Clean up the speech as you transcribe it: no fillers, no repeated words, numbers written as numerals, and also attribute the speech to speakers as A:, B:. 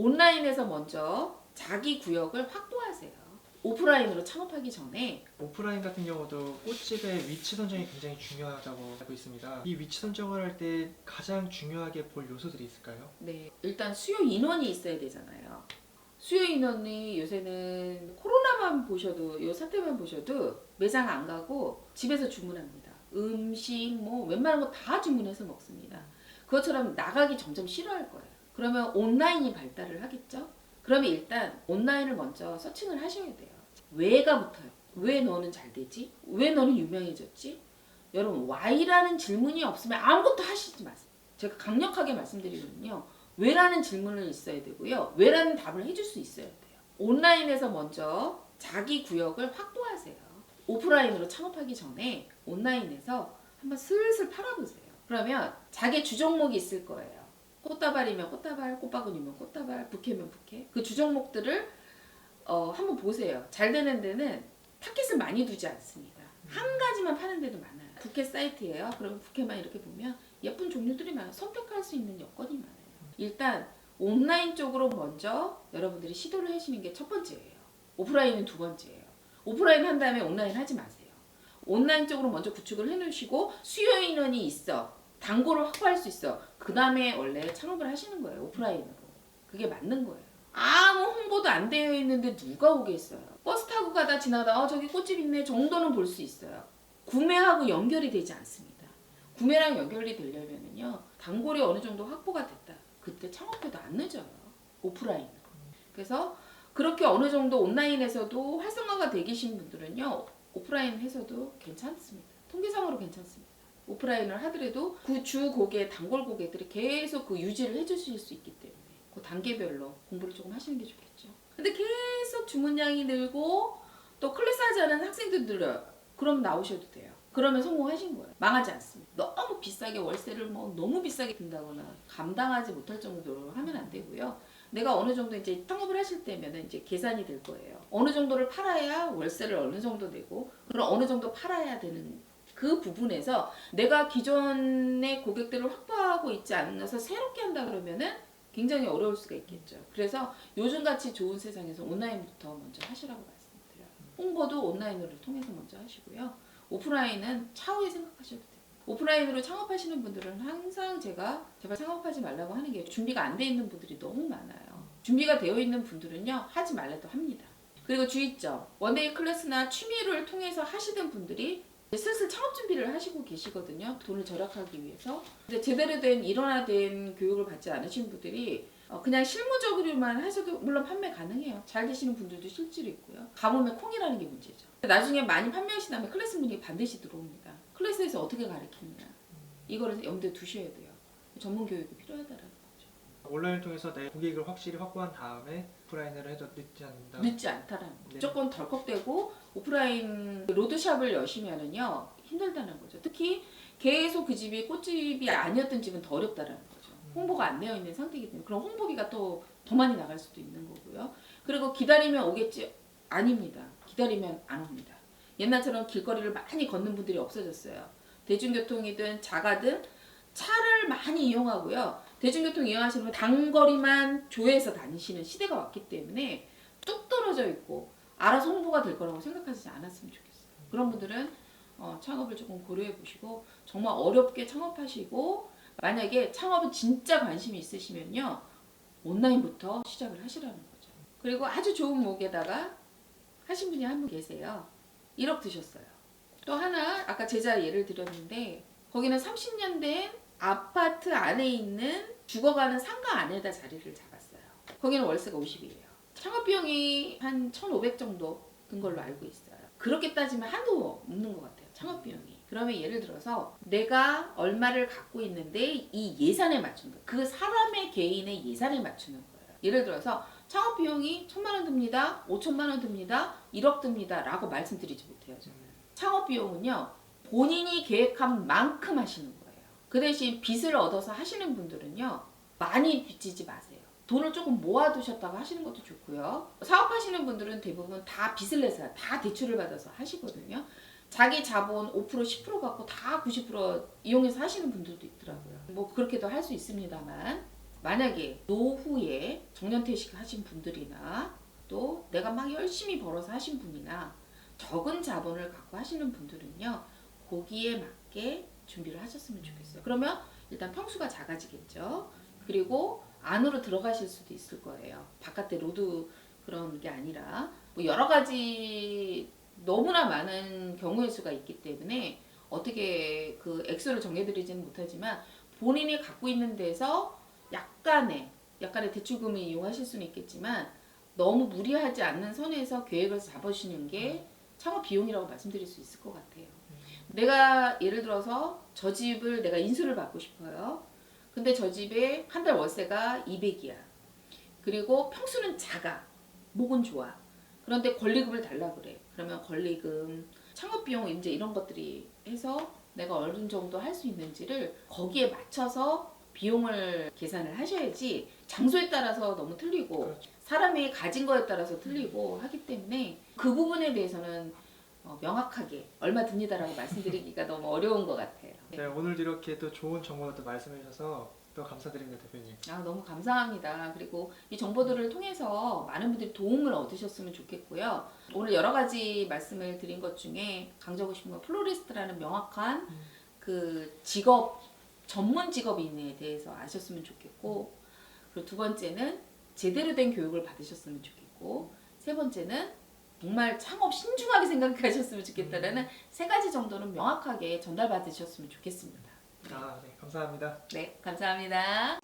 A: 온라인에서 먼저 자기 구역을 확보하세요. 오프라인으로 창업하기 전에
B: 오프라인 같은 경우도 꽃집의 위치 선정이 굉장히 중요하다고 알고 있습니다. 이 위치 선정을 할 때 가장 중요하게 볼 요소들이 있을까요?
A: 일단 수요 인원이 있어야 되잖아요. 수요 인원이 요새는 코로나만 보셔도 요 사태만 보셔도 매장 안 가고 집에서 주문합니다. 음식 뭐 웬만한 거 다 주문해서 먹습니다. 그것처럼 나가기 점점 싫어할 거예요. 그러면 온라인이 발달을 하겠죠? 그러면 일단 온라인을 먼저 서칭을 하셔야 돼요. 왜가 붙어요. 왜 너는 잘 되지? 왜 너는 유명해졌지? 여러분 Why라는 질문이 없으면 아무것도 하시지 마세요. 제가 강력하게 말씀드리거든요. 왜라는 질문은 있어야 되고요. 왜라는 답을 해줄 수 있어야 돼요. 온라인에서 먼저 자기 구역을 확보하세요. 오프라인으로 창업하기 전에 온라인에서 한번 슬슬 팔아보세요. 그러면 자기 주종목이 있을 거예요. 꽃다발이면 꽃다발, 꽃바구니면 꽃다발, 부케면 부케. 그 주종목들을 한번 보세요. 잘 되는 데는 타깃을 많이 두지 않습니다. 한 가지만 파는 데도 많아요. 부케 사이트예요. 그러면 부케만 이렇게 보면 예쁜 종류들이 많아요. 선택할 수 있는 여건이 많아요. 일단 온라인 쪽으로 먼저 여러분들이 시도를 하시는 게 첫 번째예요. 오프라인은 두 번째예요. 오프라인 한 다음에 온라인 하지 마세요. 온라인 쪽으로 먼저 구축을 해놓으시고 수요 인원이 있어. 단골을 확보할 수 있어. 그 다음에 원래 창업을 하시는 거예요. 오프라인으로. 그게 맞는 거예요. 아무 홍보도 안 되어 있는데 누가 오겠어요. 버스 타고 가다 지나가다 저기 꽃집 있네 정도는 볼 수 있어요. 구매하고 연결이 되지 않습니다. 구매랑 연결이 되려면요 단골이 어느 정도 확보가 됐다. 그때 창업해도 안 늦어요. 오프라인으로. 그래서 그렇게 어느 정도 온라인에서도 활성화가 되 계신 분들은요 오프라인 해서도 괜찮습니다. 통계상으로 괜찮습니다. 오프라인을 하더라도 그 주 고객, 단골 고객들이 계속 그 유지를 해주실 수 있기 때문에 그 단계별로 공부를 조금 하시는 게 좋겠죠. 근데 계속 주문량이 늘고 또 클래스 하지 않은 학생들 늘어요. 그럼 나오셔도 돼요. 그러면 성공하신 거예요. 망하지 않습니다. 너무 비싸게 월세를 뭐 너무 비싸게 든다거나 감당하지 못할 정도로 하면 안 되고요. 내가 어느 정도 이제 창업을 하실 때면은 이제 계산이 될 거예요. 어느 정도를 팔아야 월세를 어느 정도 내고 그럼 어느 정도 팔아야 되는 그 부분에서 내가 기존의 고객들을 확보하고 있지 않아서 새롭게 한다 그러면은 굉장히 어려울 수가 있겠죠. 그래서 요즘같이 좋은 세상에서 온라인부터 먼저 하시라고 말씀드려요. 홍보도 온라인으로 통해서 먼저 하시고요. 오프라인은 차후에 생각하셔도 돼요. 오프라인으로 창업하시는 분들은 항상 제가 제발 창업하지 말라고 하는 게 준비가 안 돼 있는 분들이 너무 많아요. 준비가 되어 있는 분들은요 하지 말라도 합니다. 그리고 주의점, 원데이 클래스나 취미를 통해서 하시던 분들이 슬슬 창업 준비를 하시고 계시거든요. 돈을 절약하기 위해서. 근데 제대로 된 일원화된 교육을 받지 않으신 분들이 그냥 실무적으로만 하셔도 물론 판매 가능해요. 잘 되시는 분들도 실제로 있고요. 가뭄에 콩이라는 게 문제죠. 나중에 많이 판매하신 다음에 클래스 분위기 반드시 들어옵니다. 클래스에서 어떻게 가르치느냐. 이거를 염두에 두셔야 돼요. 전문 교육이 필요하다라는 거죠.
B: 온라인을 통해서 내 고객을 확실히 확보한 다음에 오프라인으로 해도 늦지 않는다.
A: 늦지 않다라는 거죠.
B: 네.
A: 무조건 덜컥되고 오프라인 로드샵을 열심히 하면요 힘들다는 거죠. 특히 계속 그 집이 꽃집이 아니었던 집은 더 어렵다라는 거죠. 홍보가 안 되어 있는 상태이기 때문에 그럼 홍보비가 또 더 많이 나갈 수도 있는 거고요. 그리고 기다리면 오겠지? 아닙니다. 기다리면 안 옵니다. 옛날처럼 길거리를 많이 걷는 분들이 없어졌어요. 대중교통이든 자가든 차를 많이 이용하고요. 대중교통 이용하시는 분 단거리만 조회해서 다니시는 시대가 왔기 때문에 뚝 떨어져 있고 알아서 홍보가 될 거라고 생각하지 않았으면 좋겠어요. 그런 분들은 창업을 조금 고려해 보시고 정말 어렵게 창업하시고 만약에 창업은 진짜 관심이 있으시면요. 온라인부터 시작을 하시라는 거죠. 그리고 아주 좋은 목에다가 하신 분이 한 분 계세요. 1억 드셨어요. 또 하나 아까 제자 예를 들었는데 거기는 30년 된 아파트 안에 있는 죽어가는 상가 안에다 자리를 잡았어요. 거기는 월세가 50이에요. 창업 비용이 한 1,500 정도 든 걸로 알고 있어요. 그렇게 따지면 한도 없는 것 같아요. 창업 비용이. 그러면 예를 들어서 내가 얼마를 갖고 있는데 이 예산에 맞춘 거예요. 그 사람의 개인의 예산에 맞추는 거예요. 예를 들어서 창업 비용이 1,000만 원 듭니다. 5천만 원 듭니다. 1억 듭니다. 라고 말씀드리지 못해요. 저는. 창업 비용은요. 본인이 계획한 만큼 하시는 거예요. 그 대신 빚을 얻어서 하시는 분들은요. 많이 빚지지 마세요. 돈을 조금 모아두셨다가 하시는 것도 좋고요. 사업하시는 분들은 대부분 다 빚을 내서 다 대출을 받아서 하시거든요. 자기 자본 5% 10% 갖고 다 90% 이용해서 하시는 분들도 있더라고요. 뭐 그렇게도 할 수 있습니다만 만약에 노후에 정년퇴직 하신 분들이나 또 내가 막 열심히 벌어서 하신 분이나 적은 자본을 갖고 하시는 분들은요, 거기에 맞게 준비를 하셨으면 좋겠어요. 그러면 일단 평수가 작아지겠죠. 그리고 안으로 들어가실 수도 있을 거예요. 바깥에 로드 그런 게 아니라 뭐 여러 가지 너무나 많은 경우의 수가 있기 때문에 어떻게 그 액수를 정해드리지는 못하지만 본인이 갖고 있는 데서 약간의 대출금을 이용하실 수는 있겠지만 너무 무리하지 않는 선에서 계획을 잡으시는 게 창업 비용이라고 말씀드릴 수 있을 것 같아요. 내가 예를 들어서 저 집을 내가 인수를 받고 싶어요. 근데 저 집에 한 달 월세가 200이야. 그리고 평수는 작아. 목은 좋아. 그런데 권리금을 달라 그래. 그러면 권리금, 창업비용 이제 이런 것들이 해서 내가 어느 정도 할 수 있는지를 거기에 맞춰서 비용을 계산을 하셔야지 장소에 따라서 너무 틀리고
B: 그렇죠.
A: 사람이 가진 거에 따라서 틀리고 하기 때문에 그 부분에 대해서는 명확하게 얼마 듭니다라고 말씀드리기가 너무 어려운 것 같아요.
B: 네, 오늘도 이렇게 또 좋은 정보를 또 말씀해 주셔서 또 감사드립니다, 대표님.
A: 너무 감사합니다. 그리고 이 정보들을 통해서 많은 분들이 도움을 얻으셨으면 좋겠고요. 오늘 여러 가지 말씀을 드린 것 중에 강조하고 싶은 건 플로리스트라는 명확한 그 직업, 전문 직업인에 대해서 아셨으면 좋겠고, 그리고 두 번째는 제대로 된 교육을 받으셨으면 좋겠고, 세 번째는 정말 창업 신중하게 생각하셨으면 좋겠다라는 세 가지 정도는 명확하게 전달받으셨으면 좋겠습니다.
B: 네, 감사합니다.
A: 네, 감사합니다.